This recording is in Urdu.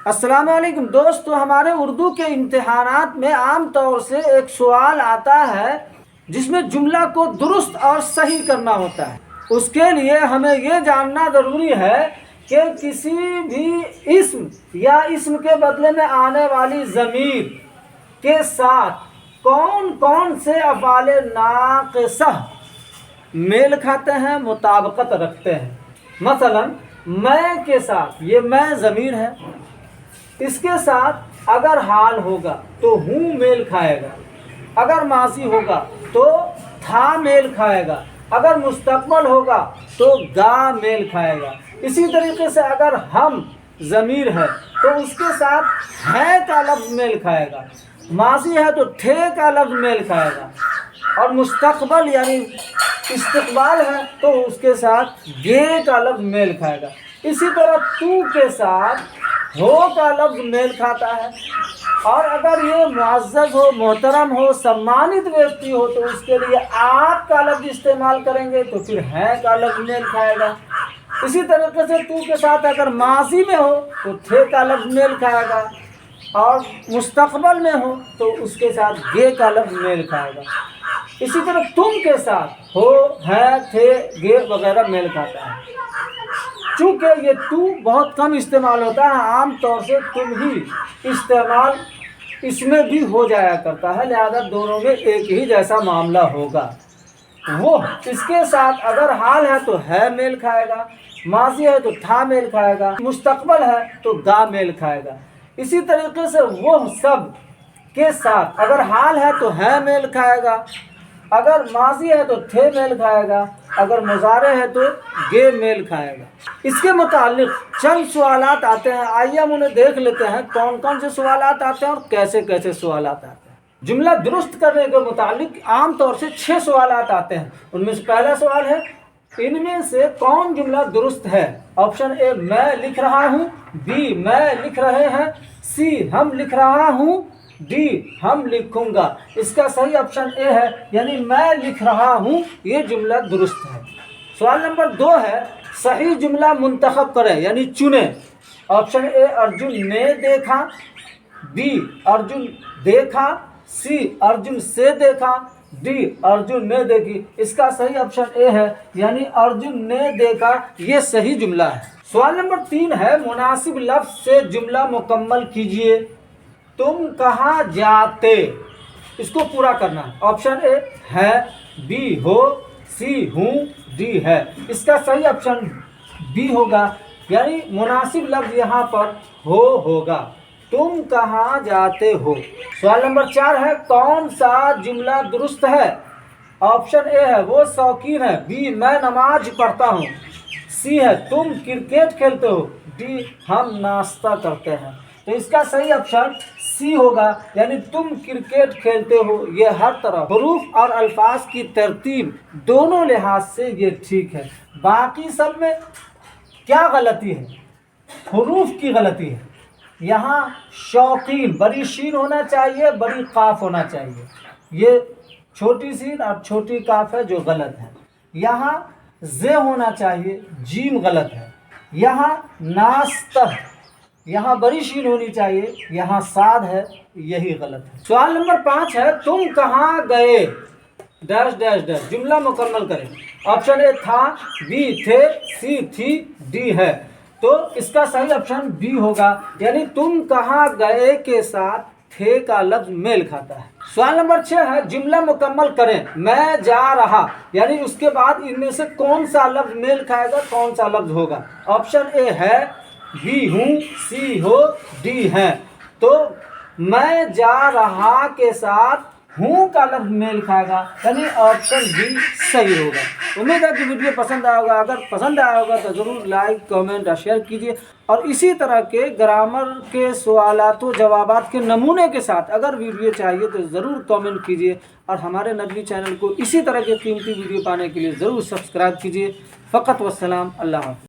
السلام علیکم دوستو، ہمارے اردو کے امتحانات میں عام طور سے ایک سوال آتا ہے جس میں جملہ کو درست اور صحیح کرنا ہوتا ہے۔ اس کے لیے ہمیں یہ جاننا ضروری ہے کہ کسی بھی اسم یا اسم کے بدلے میں آنے والی ضمیر کے ساتھ کون کون سے افعال ناقصہ میل کھاتے ہیں، مطابقت رکھتے ہیں۔ مثلا میں کے ساتھ، یہ میں ضمیر ہے، اس کے ساتھ اگر حال ہوگا تو ہوں میل کھائے گا، اگر ماضی ہوگا تو تھا میل کھائے گا، اگر مستقبل ہوگا تو گا میل کھائے گا۔ اسی طریقے سے اگر ہم ضمیر ہے تو اس کے ساتھ ہے کا لفظ میل کھائے گا، ماضی ہے تو تھے کا لفظ میل کھائے گا، اور مستقبل یعنی استقبال ہے تو اس کے ساتھ گے کا لفظ میل کھائے گا۔ اسی طرح تو کے ساتھ ہو کا لفظ میل کھاتا ہے، اور اگر یہ معزز ہو، محترم ہو، سمانت ویکتی ہو تو اس کے لیے آپ کا لفظ استعمال کریں گے تو پھر ہے کا لفظ میل کھائے گا۔ اسی طریقے سے تو کے ساتھ اگر ماضی میں ہو تو تھے کا لفظ میل کھائے گا، اور مستقبل میں ہو تو اس کے ساتھ گے کا لفظ میل کھائے گا۔ اسی طرح تم کے ساتھ ہو، ہے، تھے، گے وغیرہ میل کھاتا ہے۔ چونکہ یہ تو بہت کم استعمال ہوتا ہے، عام طور سے تم ہی استعمال اس میں بھی ہو جایا کرتا ہے، لہذا دونوں میں ایک ہی جیسا معاملہ ہوگا۔ وہ اس کے ساتھ اگر حال ہے تو ہے میل کھائے گا، ماضی ہے تو تھا میل کھائے گا، مستقبل ہے تو گا میل کھائے گا۔ اسی طریقے سے وہ سب کے ساتھ اگر حال ہے تو ہے میل کھائے گا، اگر ماضی ہے تو تھے میل کھائے گا، اگر مضارع ہے تو گے میل کھائے گا۔ اس کے متعلق چند سوالات آتے ہیں، آئیے ہم انہیں دیکھ لیتے ہیں کون کون سے سوالات آتے ہیں اور کیسے کیسے سوالات آتے ہیں۔ جملہ درست کرنے کے متعلق عام طور سے 6 سوالات آتے ہیں۔ ان میں سے پہلا سوال ہے ان میں سے کون جملہ درست ہے؟ آپشن اے میں لکھ رہا ہوں، بی میں لکھ رہے ہیں، سی ہم لکھ رہا ہوں، ڈی ہم لکھوں گا۔ اس کا صحیح آپشن اے ہے، یعنی میں لکھ رہا ہوں، یہ جملہ درست ہے۔ سوال نمبر 2 ہے صحیح جملہ منتخب کریں یعنی چنیں۔ آپشن اے ارجن نے دیکھا، بی ارجن دیکھا، سی ارجن سے دیکھا، ڈی ارجن نے دیکھی۔ اس کا صحیح آپشن اے ہے، یعنی ارجن نے دیکھا، یہ صحیح جملہ ہے۔ سوال نمبر 3 ہے مناسب لفظ سے جملہ مکمل کیجئے۔ تم کہاں جاتے، اس کو پورا کرنا ہے۔ آپشن اے ہے، بی ہو، سی ہوں، ڈی ہے۔ اس کا صحیح آپشن بی ہوگا، یعنی مناسب لفظ یہاں پر ہو ہوگا۔ تم کہاں جاتے ہو۔ سوال نمبر 4 ہے کون سا جملہ درست ہے؟ آپشن اے ہے وہ شوقین ہے، بی میں نماز پڑھتا ہوں، سی ہے تم کرکٹ کھیلتے ہو، ڈی ہم ناشتہ کرتے ہیں۔ تو اس کا صحیح آپشن سی ہوگا، یعنی تم کرکٹ کھیلتے ہو۔ یہ ہر طرح حروف اور الفاظ کی ترتیب دونوں لحاظ سے یہ ٹھیک ہے۔ باقی سب میں کیا غلطی ہے؟ حروف کی غلطی ہے۔ یہاں شوقین بڑی شین ہونا چاہیے، بڑی قاف ہونا چاہیے، یہ چھوٹی سین اور چھوٹی قاف ہے جو غلط ہے۔ یہاں ز ہونا چاہیے، جیم غلط ہے۔ یہاں ناستہ، یہاں بڑی شین ہونی چاہیے، یہاں صاد ہے، یہی غلط ہے۔ سوال نمبر 5 ہے تم کہاں گئے ڈیش ڈیش ڈیش، جملہ مکمل کریں۔ آپشن اے تھا، بی تھے، سی تھی، ڈی ہے۔ تو اس کا صحیح آپشن بی ہوگا، یعنی تم کہاں گئے کے ساتھ تھے کا لفظ میل کھاتا ہے۔ سوال نمبر 6 ہے جملہ مکمل کریں۔ میں جا رہا، یعنی اس کے بعد ان میں سے کون سا لفظ میل کھائے گا، کون سا لفظ ہوگا؟ آپشن اے ہے، بی ہوں، سی ہو، ڈی ہے۔ تو میں جا رہا کے ساتھ ہوں کا لفظ میل کھائے گا، یعنی آپشن بی صحیح ہوگا۔ امید ہے کہ ویڈیو پسند آیا ہوگا، اگر پسند آیا ہوگا تو ضرور لائک، کامنٹ اور شیئر کیجیے، اور اسی طرح کے گرامر کے سوالات و جوابات کے نمونے کے ساتھ اگر ویڈیو چاہیے تو ضرور کامنٹ کیجیے، اور ہمارے ندوی چینل کو اسی طرح کے قیمتی ویڈیو پانے کے لیے ضرور سبسکرائب کیجیے۔ فقط والسلام، اللہ حافظ۔